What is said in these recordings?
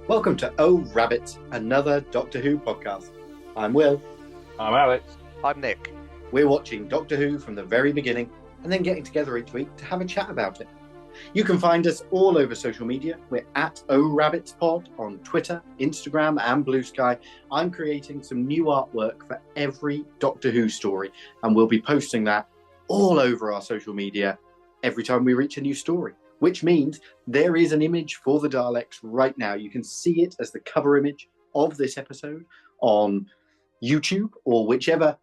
Welcome to Oh Rabbit, another Doctor Who podcast. I'm Will. I'm Alex. I'm Nick. We're watching Doctor Who from the very beginning and then getting together each week to have a chat about it. You can find us all over social media. We're at OhRabbitsPod on Twitter, Instagram, and Blue Sky. I'm creating some new artwork for every Doctor Who story, and we'll be posting that all over our social media every time we reach a new story, which means there is an image for the Daleks right now. You can see it as the cover image of this episode on YouTube or whichever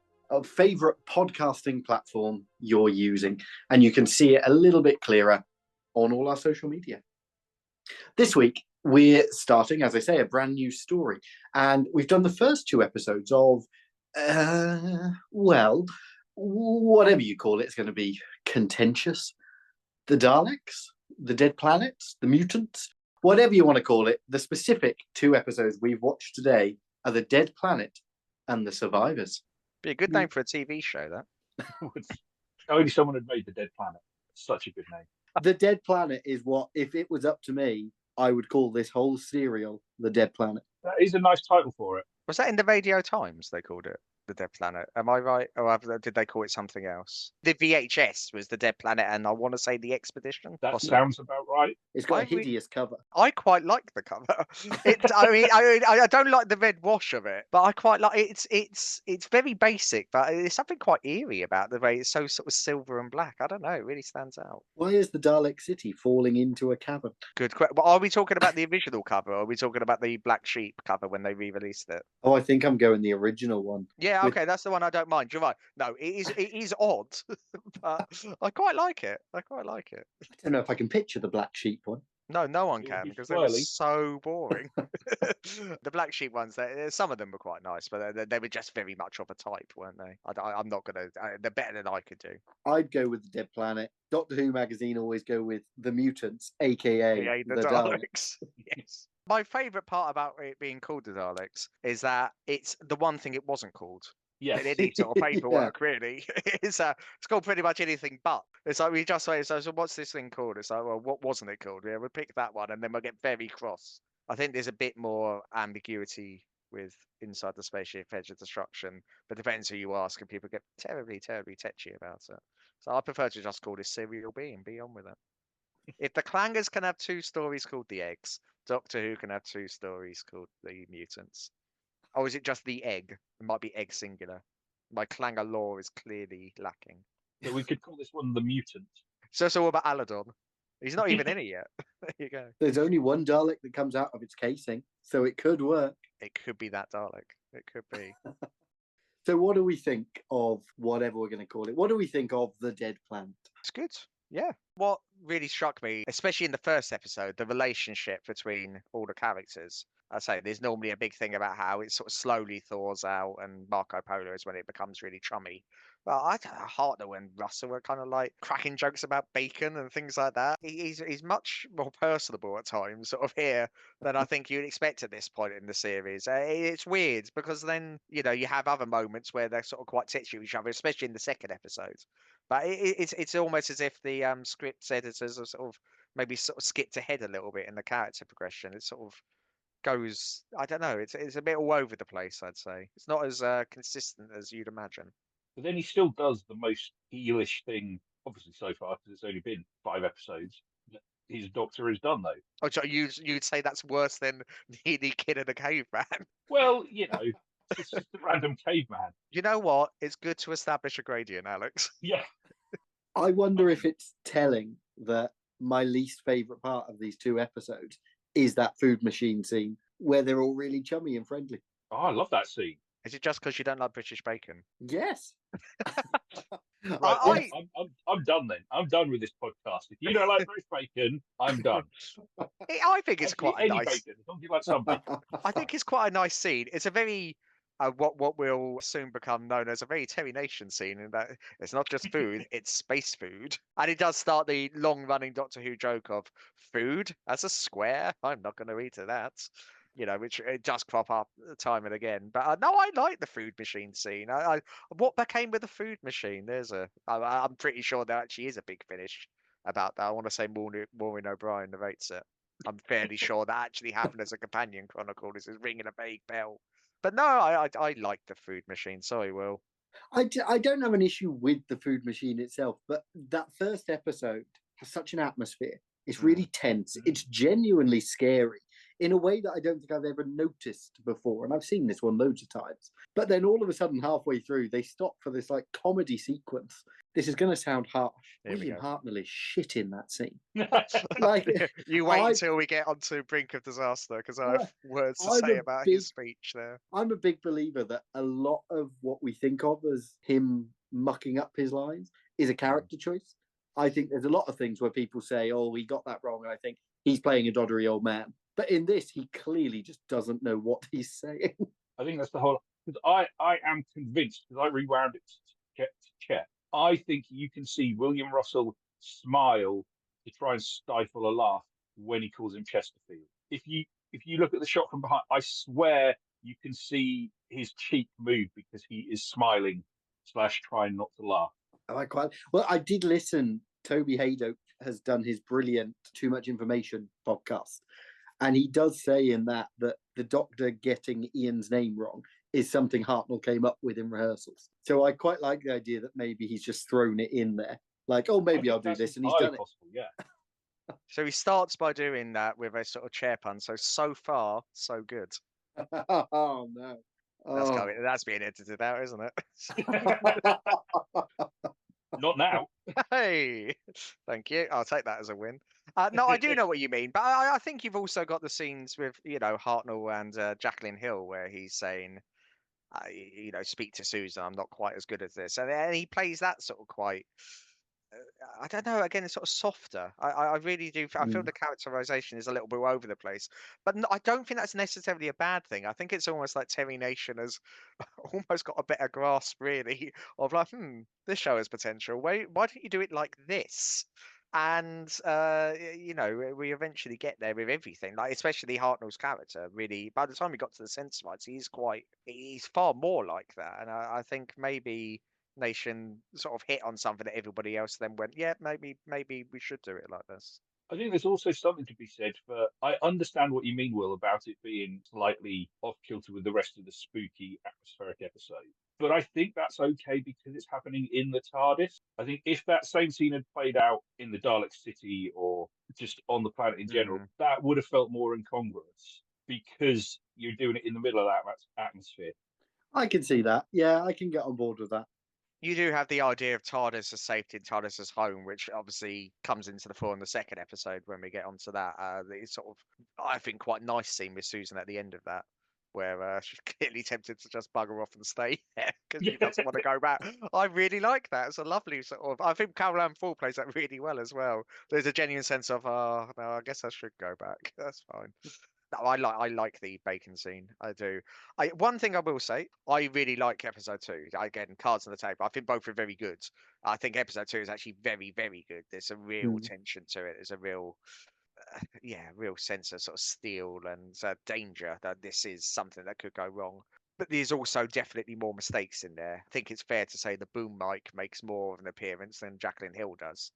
favorite podcasting platform you're using, and you can see it a little bit clearer on all our social media. This week, we're starting, as I say, a brand new story. And we've done the first two episodes of, well, whatever you call it, it's going to be contentious. The Daleks, the Dead Planets, the Mutants, whatever you want to call it. The specific two episodes we've watched today are The Dead Planet and The Survivors. Be a good name for a TV show, that. Only someone had made The Dead Planet. Such a good name. The Dead Planet is what, if it was up to me, I would call this whole serial The Dead Planet. That is a nice title for it. Was that in the Radio Times they called it? The Dead Planet. Am I right? Or did they call it something else? The VHS was The Dead Planet, and I want to say The Expedition. That sounds about right. It's got a hideous cover. I quite like the cover. I don't like the red wash of it, but I quite like it's very basic, but there's something quite eerie about the way it's so sort of silver and black. I don't know, it really stands out. Why is the Dalek City falling into a cavern? Good question. But are we talking about the original cover, or are we talking about the Black Sheep cover when they re-released it? Oh, I think I'm going the original one. Yeah, okay, that's the one I don't mind. You're right. No, it is odd, but I quite like it. I don't know if I can picture the Black Sheep one. No one It'll can, be because they were swirly. so boring. The Black Sheep ones, some of them were quite nice, but they were just very much of a type, weren't they? I'm not gonna. They're better than I could do. I'd go with the Dead Planet. Doctor Who magazine always go with the Mutants, aka Yeah, the Daleks. Yes. My favourite part about it being called the Daleks is that it's the one thing it wasn't called. Yes. In any sort of paperwork, really. It's called pretty much anything but. It's like we just say, so what's this thing called? It's like, well, what wasn't it called? Yeah, we'll pick that one, and then we'll get very cross. I think there's a bit more ambiguity with Inside the Spaceship Edge of Destruction, but depends who you ask, and people get terribly, terribly tetchy about it. So I prefer to just call this Serial B and be on with it. If the Clangers can have two stories called The Eggs, Doctor Who can have two stories called The Mutants. Or is it just the egg? It might be egg singular. My clanger lore is clearly lacking. So we could call this one The Mutant. So it's all about Aladon. He's not even in it yet. There you go. There's only one Dalek that comes out of its casing, so it could work. It could be that Dalek. It could be. So what do we think of whatever we're going to call it? What do we think of the Dead Planet? It's good. Yeah. What really struck me, especially in the first episode, the relationship between all the characters. I say there's normally a big thing about how it sort of slowly thaws out, and Marco Polo is when it becomes really chummy. But I don't know, Hartnell and Russell are kind of like cracking jokes about bacon and things like that. He's much more personable at times, sort of here, than I think you'd expect at this point in the series. It's weird because then you have other moments where they're sort of quite touchy with each other, especially in the second episode. But it's almost as if the script editors are sort of maybe sort of skipped ahead a little bit in the character progression. It sort of goes, I don't know, it's a bit all over the place, I'd say. It's not as consistent as you'd imagine. But then he still does the most heelish thing, obviously so far, because it's only been 5 episodes. That his Doctor has done, though. Oh, so you'd say that's worse than the kid in the caveman? Well, it's just a random caveman. You know what? It's good to establish a gradient, Alex. Yeah. I wonder if it's telling that my least favourite part of these two episodes is that food machine scene where they're all really chummy and friendly. Oh, I love that scene. Is it just because you don't like British bacon? Yes. Right, I'm done then. I'm done with this podcast. If you don't like British bacon, I'm done. I think it's quite any nice. bacon, as long as you like some bacon. I think it's quite a nice scene. It's a very what will soon become known as a very Terry Nation scene, in that it's not just food, it's space food. And it does start the long running Doctor Who joke of food as a square. I'm not going to eat that. which it does crop up time and again. But no, I like the food machine scene. What became with the food machine? I'm pretty sure there actually is a big finish about that. I want to say Maureen O'Brien narrates it. I'm fairly sure that actually happened as a companion chronicle. This is ringing a vague bell. But no, I like the food machine. Sorry, Will. I don't have an issue with the food machine itself, but that first episode has such an atmosphere. It's really tense. It's genuinely scary in a way that I don't think I've ever noticed before. And I've seen this one loads of times. But then all of a sudden, halfway through, they stop for this like comedy sequence. This is going to sound harsh. William Hartnell is shit in that scene. Like, you wait until we get onto Brink of Disaster, because I have words to say about his speech there. I'm a big believer that a lot of what we think of as him mucking up his lines is a character choice. I think there's a lot of things where people say, oh, he got that wrong. And I think he's playing a doddery old man. But in this, he clearly just doesn't know what he's saying. I think that's the whole... Because I am convinced, because I rewound it to check, I think you can see William Russell smile to try and stifle a laugh when he calls him Chesterfield. If you look at the shot from behind, I swear you can see his cheek move because he is smiling / trying not to laugh. I did listen. Toby Haydock has done his brilliant Too Much Information podcast. And he does say in that the Doctor getting Ian's name wrong is something Hartnell came up with in rehearsals. So I quite like the idea that maybe he's just thrown it in there. Like, oh, maybe I'll do this. And he's done it. Yeah. So he starts by doing that with a sort of chair pun. So far, so good. Oh, no. That's being edited out, isn't it? Not now. Hey, thank you. I'll take that as a win. No, I do know what you mean, but I think you've also got the scenes with Hartnell and Jacqueline Hill where he's saying, speak to Susan. I'm not quite as good as this, and he plays that sort of quite. I don't know. Again, it's sort of softer. I really do. I feel the characterization is a little bit all over the place, but I don't think that's necessarily a bad thing. I think it's almost like Terry Nation has almost got a better grasp, really, of like, this show has potential. Why don't you do it like this? And we eventually get there with everything. Like especially Hartnell's character. Really, by the time we got to the Sensorites, he's far more like that. And I think maybe Nation sort of hit on something that everybody else then went, yeah, maybe we should do it like this. I think there's also something to be said for. I understand what you mean, Will, about it being slightly off kilter with the rest of the spooky atmospheric episode. But I think that's okay because it's happening in the TARDIS. I think if that same scene had played out in the Dalek City or just on the planet in general, that would have felt more incongruous because you're doing it in the middle of that atmosphere. I can see that. Yeah, I can get on board with that. You do have the idea of TARDIS as safety and TARDIS as home, which obviously comes into the fore in the second episode when we get onto that. It's sort of, I think, quite nice scene with Susan at the end of that, where she's clearly tempted to just bugger off and stay there because she doesn't want to go back. I really like that. It's a lovely sort of. I think Caroline Fall plays that really well as well. There's a genuine sense of, no, I guess I should go back. That's fine. No, I like the bacon scene. I do. One thing I will say, I really like episode 2. Again, cards on the table. I think both are very good. I think episode 2 is actually very, very good. There's a real tension to it. There's a real, real sense of sort of steel and danger that this is something that could go wrong. But there's also definitely more mistakes in there. I think it's fair to say the boom mic makes more of an appearance than Jacqueline Hill does.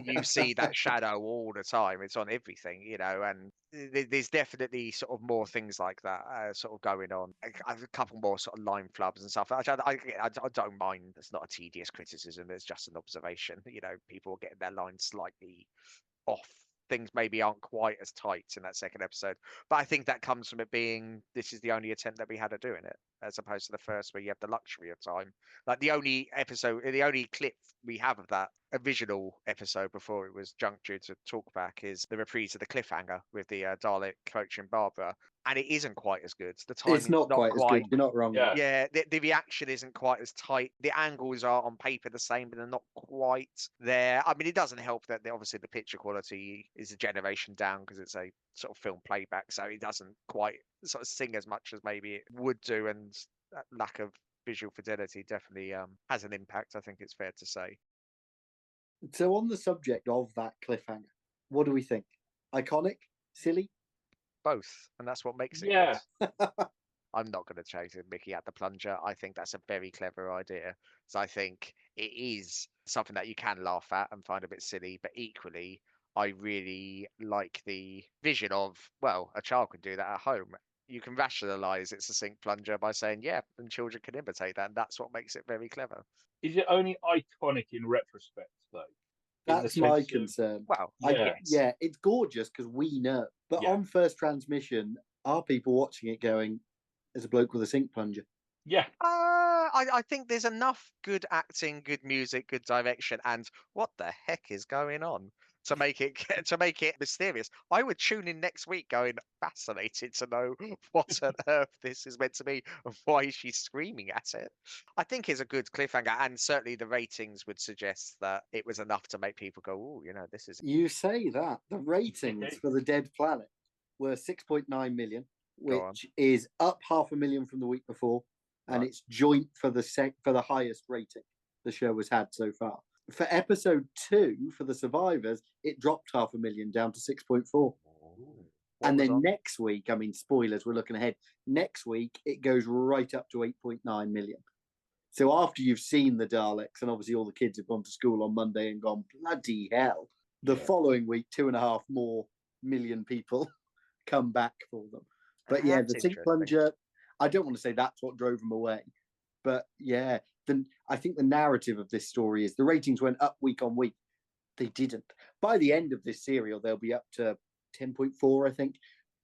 You see that shadow all the time. It's on everything, and there's definitely sort of more things like that sort of going on. A couple more sort of line flubs and stuff. I don't mind. It's not a tedious criticism. It's just an observation. People are getting their lines slightly off. Things maybe aren't quite as tight in that second episode, but I think that comes from it being this is the only attempt that we had at doing it, as opposed to the first where you have the luxury of time. Like the only clip we have of that original episode before it was junked due to talkback is the reprise of the cliffhanger with the Dalek coaching Barbara, and it isn't quite as good. The timing's it's not quite as good. You're not wrong. Yeah, the reaction isn't quite as tight. The angles are on paper the same, but they're not quite there. I mean, it doesn't help that obviously the picture quality is a generation down because it's a sort of film playback, so it doesn't quite sort of sing as much as maybe it would do, and that lack of visual fidelity definitely has an impact. I think it's fair to say. So on the subject of that cliffhanger, what do we think? Iconic? Silly? both, and that's what makes it Yeah. good. I'm not going to chase it, Mickey at the plunger. I think that's a very clever idea. So I think it is something that you can laugh at and find a bit silly, but equally, I really like the vision of, well, a child can do that at home. You can rationalize its succinct plunger by saying, yeah, and children can imitate that, and that's what makes it very clever. Is it only iconic in retrospect, though? In the That's my sense of- concern. Well, Yeah. Yeah, it's gorgeous because we know. But Yeah. on first transmission, are people watching it going, there's a bloke with a sink plunger? Yeah. I think there's enough good acting, good music, good direction, and what the heck is going on to make it to make it mysterious. I would tune in next week, going fascinated to know what on earth this is meant to be and why she's screaming at it. I think it's a good cliffhanger, and certainly the ratings would suggest that it was enough to make people go, "Oh, you know, this is." You say that. The ratings for The Dead Planet were 6.9 million, Go on. which is up 500,000 from the week before, and Right. it's joint for the highest rating the show has had so far. For episode 2, for The Survivors, it dropped 500,000 down to 6.4. What And was then on? next week, I mean, spoilers, we're looking ahead. Next week, it goes right up to 8.9 million. So after you've seen the Daleks, and obviously all the kids have gone to school on Monday and gone, bloody hell, the Yeah. following week, 2.5 more million people come back for them. But yeah, That's the sink interesting. plunger, I don't want to say that's what drove them away. But yeah, then I think the narrative of this story is the ratings went up week on week. They didn't. By the end of this serial, they'll be up to 10.4, I think.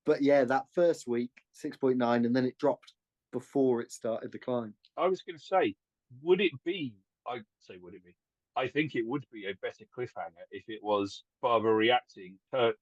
But yeah, that first week, 6.9, and then it dropped before it started the climb. I was going to say, would it be? I say, would it be? I think it would be a better cliffhanger if it was Barbara reacting, cut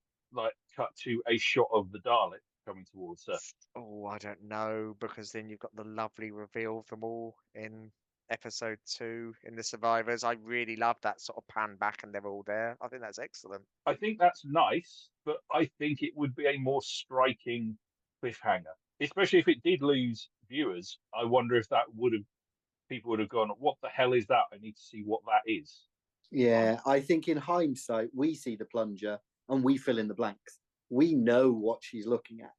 to a shot of the Dalek coming towards her. Oh, I don't know, because then you've got the lovely reveal of them all in episode 2 in The Survivors. I really love that sort of pan back and they're all there. I think that's excellent. I think that's nice, but I think it would be a more striking cliffhanger, especially if it did lose viewers. I wonder if that would have people would have gone, "What the hell is that? I need to see what that is." Yeah, I think in hindsight, we see the plunger and we fill in the blanks. We know what she's looking at.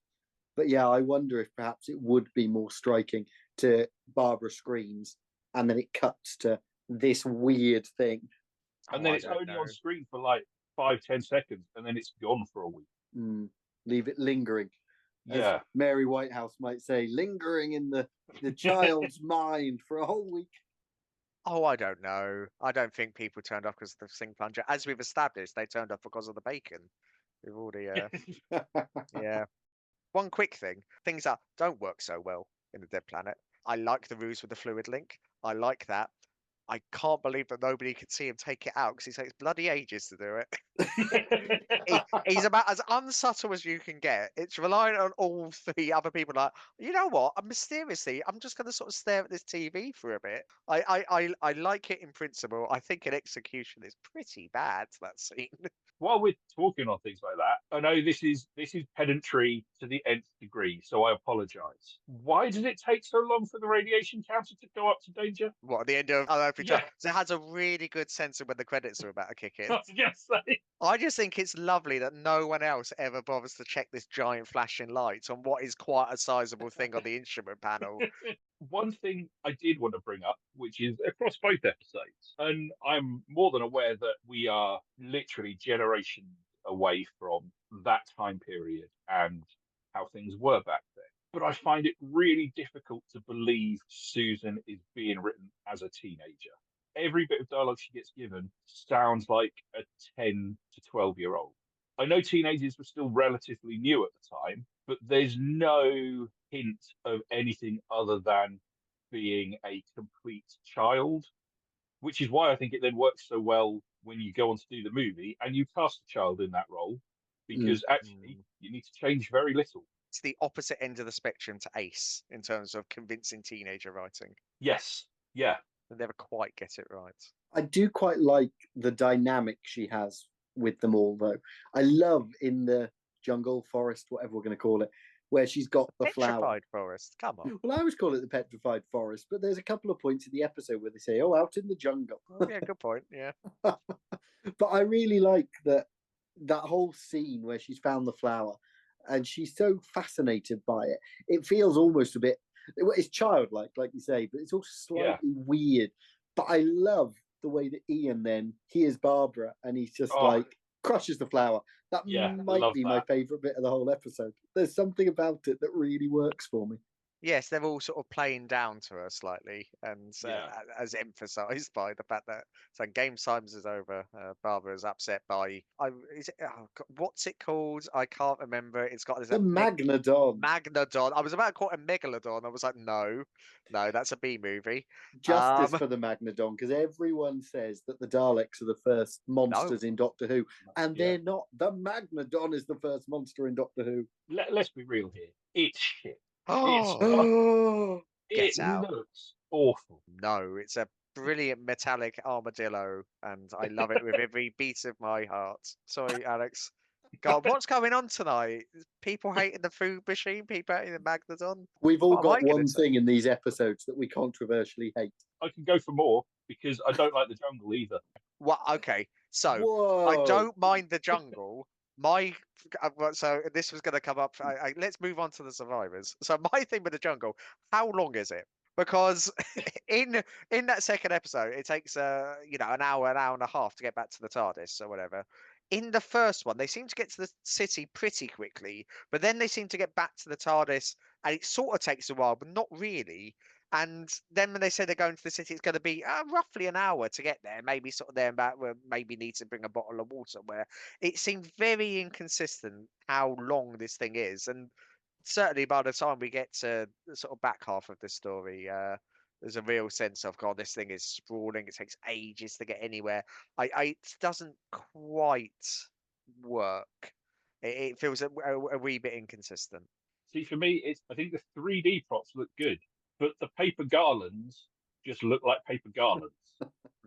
But yeah, I wonder if perhaps it would be more striking to Barbara screams and then it cuts to this weird thing. And Oh, then I it's don't only know. on screen for like 5-10 seconds, and then it's gone for a week. Leave it lingering. As Yeah, Mary Whitehouse might say, lingering in the child's mind for a whole week. Oh, I don't know. I don't think people turned off because of the sink plunger. As we've established, they turned off because of the bacon. We've already, yeah. One quick thing, things that don't work so well in the Dead Planet. I like the ruse with the fluid link. I like that. I can't believe that nobody could see him take it out because he takes bloody ages to do it. He's about as unsubtle as you can get. It's relying on all 3 other people. Like, you know what? I'm just going to sort of stare at this TV for a bit. I like it in principle. I think in execution it's pretty bad, that scene. while we're talking on things like that, I know this is pedantry to the nth degree, so I apologise. Why did it take so long for the radiation counter to go up to danger? What, at the end of Unearthly Yeah. Child? So it has a really good sense of when the credits are about to kick in. I was going to say. I just think it's lovely that no one else ever bothers to check this giant flashing light on what is quite a sizable thing on the instrument panel. One thing I did want to bring up, which is across both episodes, and I'm more than aware that we are literally generations away from that time period and how things were back then. But I find it really difficult to believe Susan is being written as a teenager. Every bit of dialogue she gets given sounds like a 10 to 12-year-old. I know teenagers were still relatively new at the time, but there's no hint of anything other than being a complete child, which is why I think it then works so well when you go on to do the movie and you cast a child in that role, because actually you need to change very little. It's the opposite end of the spectrum to Ace in terms of convincing teenager writing. Yes, yeah. They never quite get it right. I do quite like the dynamic she has with them all, though. I love in the jungle, forest, whatever we're going to call it, where she's got the flower. Petrified forest, come on. Well, I always call it the petrified forest, but there's a couple of points in the episode where they say, "Oh, out in the jungle." Oh, yeah, good point. Yeah. But I really like that whole scene where she's found the flower, and she's so fascinated by it. It feels almost a bit, it's childlike, like you say, but it's also slightly weird. But I love the way that Ian then hears Barbara and he's just crushes the flower. That might be my favourite bit of the whole episode. There's something about it that really works for me. Yes, they're all sort of playing down to her slightly, and as emphasised by the fact that game times is over. Barbara is upset by what's it called? I can't remember. It's got the Magnodon. Magnodon. I was about to call it a Megalodon. I was like, no, that's a B movie. Justice for the Magnodon, because everyone says that the Daleks are the first monsters in Doctor Who, and they're not. The Magnodon is the first monster in Doctor Who. Let's be real here. It's shit. Oh, it looks awful. No, it's a brilliant metallic armadillo, and I love it with every beat of my heart. Sorry, Alex. God, what's going on tonight? People hating the food machine, people hating the Magnodon. We've all got one thing in these episodes that we controversially hate. I can go for more because I don't like the jungle either. Well, okay, so I don't mind the jungle. So this was going to come up. Let's move on to the survivors. So my thing with the jungle, how long is it? Because in that second episode, it takes an hour and a half to get back to the TARDIS or whatever. In the first one, they seem to get to the city pretty quickly, but then they seem to get back to the TARDIS, and it sort of takes a while, but not really. And then when they say they're going to the city, it's going to be roughly an hour to get there. Maybe sort of there and back. Maybe need to bring a bottle of water. Where it seemed very inconsistent how long this thing is, and certainly by the time we get to the sort of back half of the story, there's a real sense of God, this thing is sprawling. It takes ages to get anywhere. It doesn't quite work. It feels a wee bit inconsistent. See, for me, I think the 3D props look good, but the paper garlands just look like paper garlands.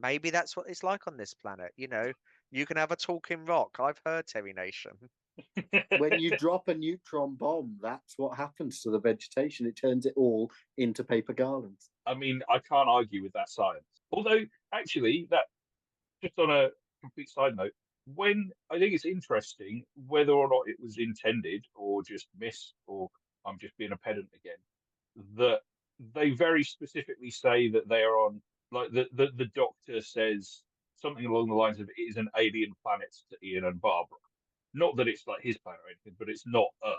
Maybe that's what it's like on this planet. You can have a talking rock. I've heard, Terry Nation. When you drop a neutron bomb, that's what happens to the vegetation. It turns it all into paper garlands. I mean, I can't argue with that science. Although, actually, that just on a complete side note, I think it's interesting whether or not it was intended or just missed, or I'm just being a pedant again, that they very specifically say that they are on, like the Doctor says something along the lines of, it is an alien planet to Ian and Barbara. Not that it's like his planet or anything, but it's not Earth.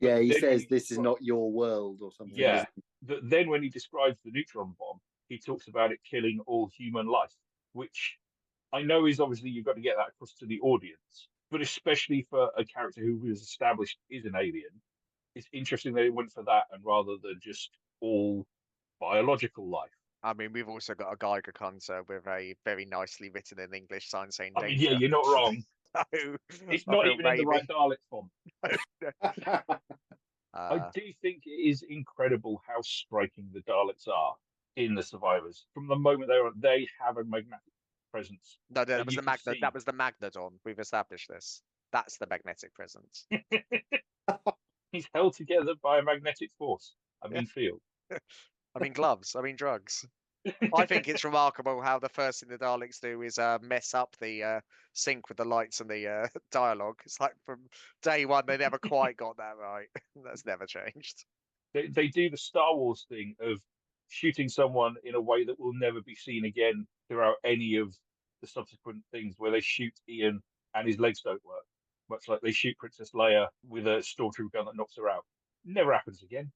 Yeah, he says this is not your world or something. Yeah. Then when he describes the neutron bomb, he talks about it killing all human life, which I know is obviously you've got to get that across to the audience. But especially for a character who was established is an alien, it's interesting that it went for that and rather than just all biological life. I mean, we've also got a Geiger counter with a very nicely written in English sign saying danger. I mean, yeah, you're not wrong. It's not even in the right Dalek font. I do think it is incredible how striking the Daleks are in the Survivors. From the moment they have a magnetic presence. No, that was the Magnodon. We've established this. That's the magnetic presence. He's held together by a magnetic force. I mean, field. I mean, gloves. I mean, drugs. I think it's remarkable how the first thing the Daleks do is mess up the sync with the lights and the dialogue. It's like from day one, they never quite got that right. That's never changed. They do the Star Wars thing of shooting someone in a way that will never be seen again throughout any of the subsequent things, where they shoot Ian and his legs don't work. Much like they shoot Princess Leia with a stormtrooper gun that knocks her out. Never happens again.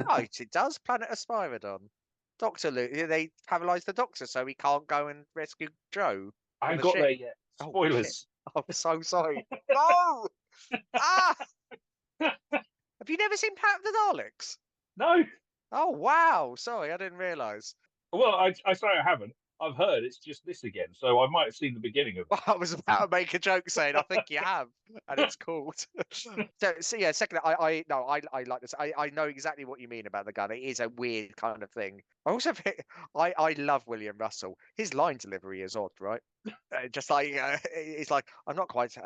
Right, it does. Planet of Spyrodon. Doctor Luke, they paralyzed the Doctor so he can't go and rescue Joe. I haven't got there yet. Spoilers. I'm so sorry. No! Ah! Have you never seen Planet of the Daleks? No. Oh, wow. Sorry, I didn't realise. Well, I say I haven't. I've heard it's just this again, so I might have seen the beginning of it. I was about to make a joke saying I think you have, and it's called. so yeah, second, I like this. I know exactly what you mean about the gun. It is a weird kind of thing. I also think I love William Russell. His line delivery is odd, right? Just like it's like I'm not quite.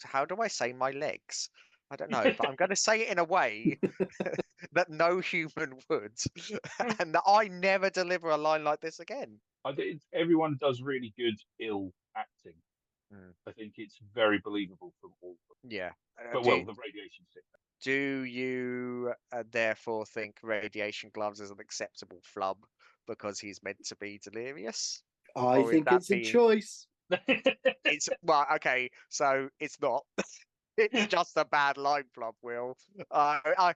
How do I say my legs? I don't know, but I'm going to say it in a way that no human would, and that I never deliver a line like this again. I think everyone does really good ill acting. I think it's very believable from all of them. Yeah. But well, the radiation sickness. Do you therefore think Radiation Gloves is an acceptable flub because he's meant to be delirious? I Or is think that it's a being choice. it's well, okay, so it's not. It's just a bad line flub, Will. I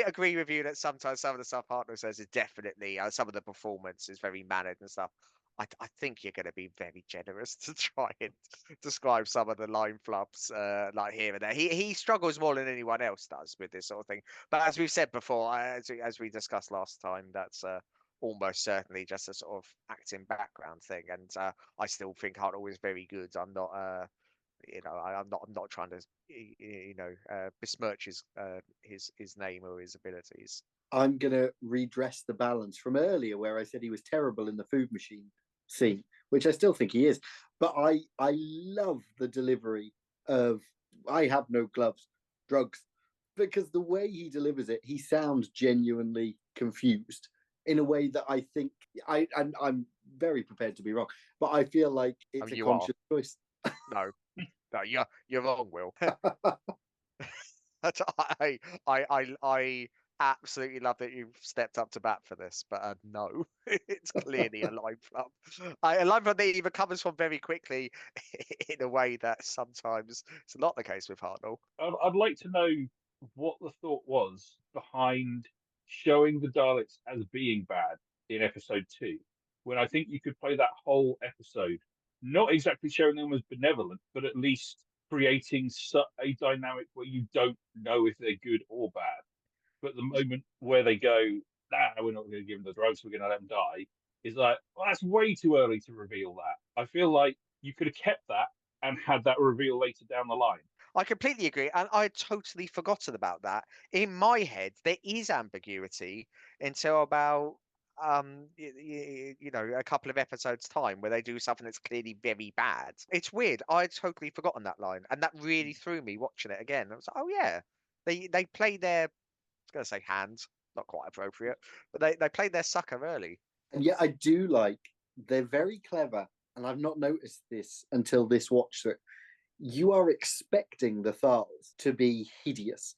agree with you that sometimes some of the stuff Hartnell says is definitely some of the performance is very mannered and stuff. I think you're going to be very generous to try and describe some of the line flubs like here and there. He struggles more than anyone else does with this sort of thing. But as we've said before, as we discussed last time, that's almost certainly just a sort of acting background thing. And I still think Hartnell is very good. I'm not. I'm not trying to, besmirch his name or his abilities. I'm going to redress the balance from earlier where I said he was terrible in the food machine scene, which I still think he is. But I love the delivery of "I have no gloves, drugs," because the way he delivers it, he sounds genuinely confused in a way that I think I'm very prepared to be wrong, but I feel like it's a You are. conscious choice. No, no, you're wrong, Will. I absolutely love that you've stepped up to bat for this, but no, it's clearly a line flub. A line flub that even comes from very quickly in a way that sometimes it's not the case with Hartnell. I'd like to know what the thought was behind showing the Daleks as being bad in episode 2, when I think you could play that whole episode, not exactly showing them as benevolent, but at least creating a dynamic where you don't know if they're good or bad. But the moment where they go, nah, we're not going to give them the drugs, we're going to let them die, is like, well, that's way too early to reveal that. I feel like you could have kept that and had that reveal later down the line. I completely agree, and I had totally forgotten about that. In my head, there is ambiguity until about a couple of episodes time where they do something that's clearly very bad. It's weird. I'd totally forgotten that line, and that really threw me watching it again. I was like, oh yeah, they play their, I was gonna say hands, not quite appropriate, but they played their sucker early. And yet I do like, they're very clever, and I've not noticed this until this watch through. You are expecting the Thals to be hideous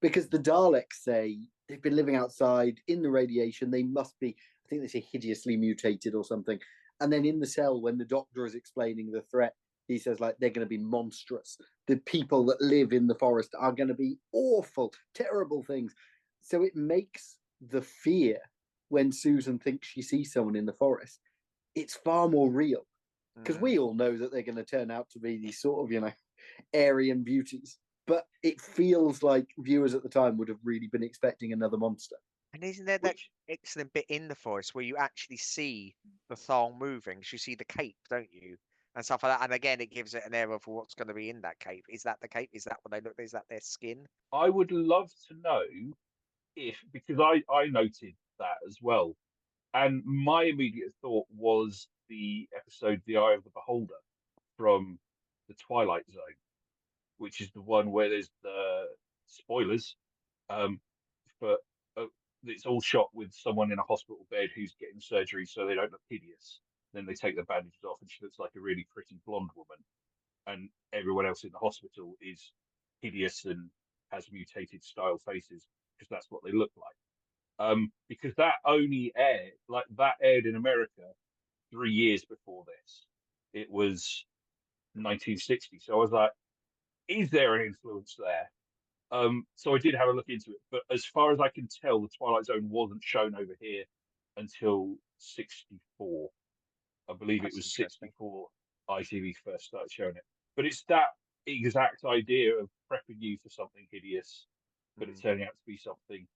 because the Daleks say they've been living outside in the radiation. They must be, I think they say, hideously mutated or something. And then in the cell, when the doctor is explaining the threat, he says, like, they're going to be monstrous. The people that live in the forest are going to be awful, terrible things. So it makes the fear when Susan thinks she sees someone in the forest, it's far more real. Because we all know that they're going to turn out to be these sort of, Aryan beauties. But it feels like viewers at the time would have really been expecting another monster. And isn't there that excellent bit in the forest where you actually see the thong moving? 'Cause you see the cape, don't you? And stuff like that. And again, it gives it an air of what's going to be in that cape. Is that the cape? Is that what they look? Is that their skin? I would love to know if, because I noted that as well. And my immediate thought was the episode The Eye of the Beholder from the Twilight Zone, which is the one where there's the spoilers, um, but it's all shot with someone in a hospital bed who's getting surgery so they don't look hideous. Then they take the bandages off and she looks like a really pretty blonde woman, and everyone else in the hospital is hideous and has mutated style faces because that's what they look like. Because that only aired, like that aired in America 3 years before this. It was 1960. So I was like, is there an influence there? So I did have a look into it, but as far as I can tell, the Twilight Zone wasn't shown over here until '64. I believe it was '64 ITV first started showing it. But it's that exact idea of prepping you for something hideous, but it's turning out to be something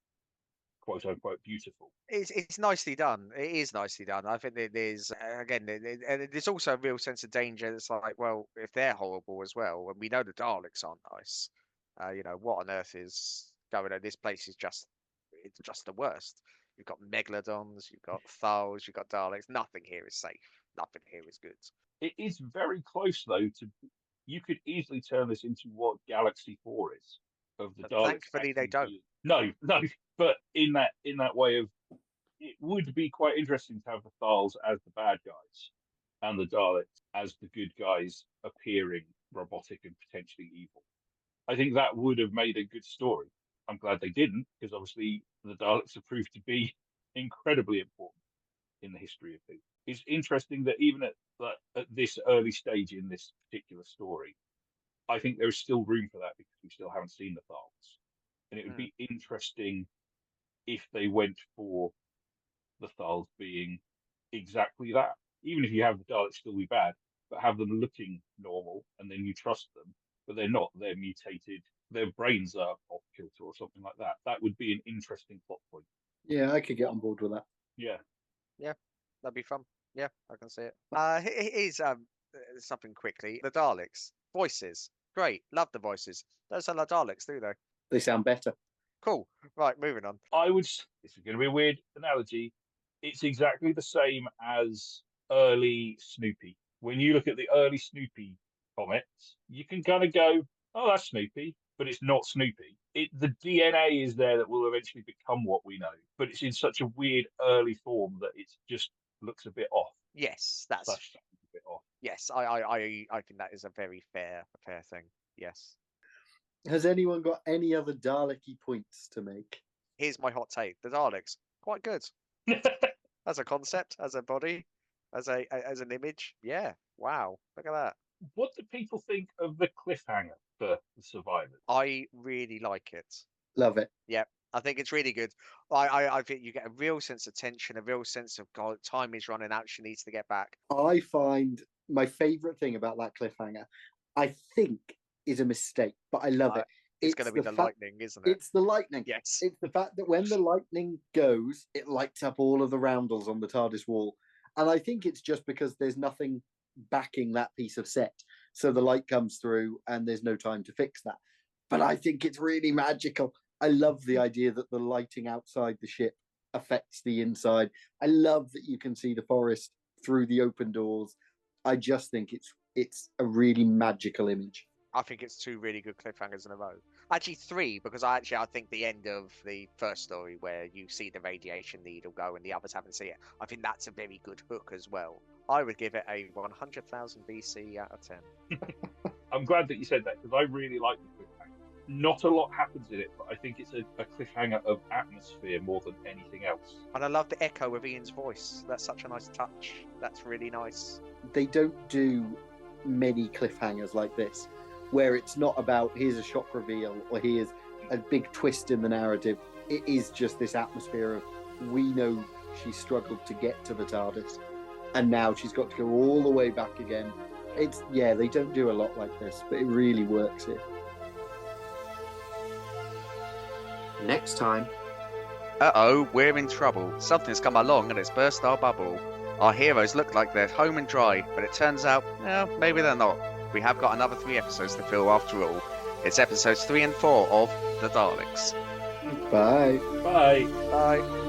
quote unquote beautiful. It's nicely done. It is nicely done. I think there's again, there's also a real sense of danger. It's like, well, if they're horrible as well, and we know the Daleks aren't nice, what on earth is going on? This place is it's just the worst. You've got megalodons, you've got Thals, you've got Daleks. Nothing here is safe. Nothing here is good. It is very close though to. You could easily turn this into what Galaxy 4 is of the Daleks. Thankfully, they don't. No, but in that way of, it would be quite interesting to have the Thals as the bad guys and the Daleks as the good guys, appearing robotic and potentially evil. I think that would have made a good story. I'm glad they didn't, because obviously the Daleks have proved to be incredibly important in the history of things. It's interesting that even at this early stage in this particular story, I think there is still room for that because we still haven't seen the Thals. And it would be interesting if they went for the Thals being exactly that. Even if you have the Daleks still be bad, but have them looking normal and then you trust them, but they're not. They're mutated. Their brains are off kilter or something like that. That would be an interesting plot point. Yeah, I could get on board with that. Yeah. Yeah, that'd be fun. Yeah, I can see it. Here's something quickly. The Daleks voices, great. Love the voices. Don't sound like Daleks, do they? They sound better. Cool. Right, moving on. This is going to be a weird analogy. It's exactly the same as early Snoopy. When you look at the early Snoopy comics, you can kind of go, oh, that's Snoopy, but it's not Snoopy. The DNA is there that will eventually become what we know, but it's in such a weird early form that it just looks a bit off. Yes, that's a bit off. Yes, I think that is a very fair thing. Yes. Has anyone got any other Dalek-y points to make? Here's my hot take: the Daleks quite good as a concept, as a body, as an image. Yeah. Wow. Look at that. What do people think of the cliffhanger for the Survivors? I really like it. Love it. Yeah, I think it's really good. I think you get a real sense of tension, a real sense of God, time is running out. She needs to get back. I find my favourite thing about that cliffhanger, I think, is a mistake, but I love it. It's going to be the lightning, isn't it? It's the lightning. Yes. It's the fact that when the lightning goes, it lights up all of the roundels on the TARDIS wall. And I think it's just because there's nothing backing that piece of set. So the light comes through and there's no time to fix that. But I think it's really magical. I love the idea that the lighting outside the ship affects the inside. I love that you can see the forest through the open doors. I just think it's a really magical image. I think it's 2 really good cliffhangers in a row. Actually 3, because I think the end of the first story where you see the radiation needle go and the others haven't seen it, I think that's a very good hook as well. I would give it a 100,000 BC out of 10. I'm glad that you said that because I really like the cliffhanger. Not a lot happens in it, but I think it's a cliffhanger of atmosphere more than anything else. And I love the echo of Ian's voice. That's such a nice touch. That's really nice. They don't do many cliffhangers like this, where it's not about here's a shock reveal or here's a big twist in the narrative. It is just this atmosphere of we know she struggled to get to the TARDIS and now she's got to go all the way back again. They don't do a lot like this, but it really works here. Next time. Uh-oh, we're in trouble. Something's come along and it's burst our bubble. Our heroes look like they're home and dry, but it turns out, maybe they're not. We have got another 3 episodes to fill after all. It's episodes 3 and 4 of The Daleks. Bye. Bye. Bye.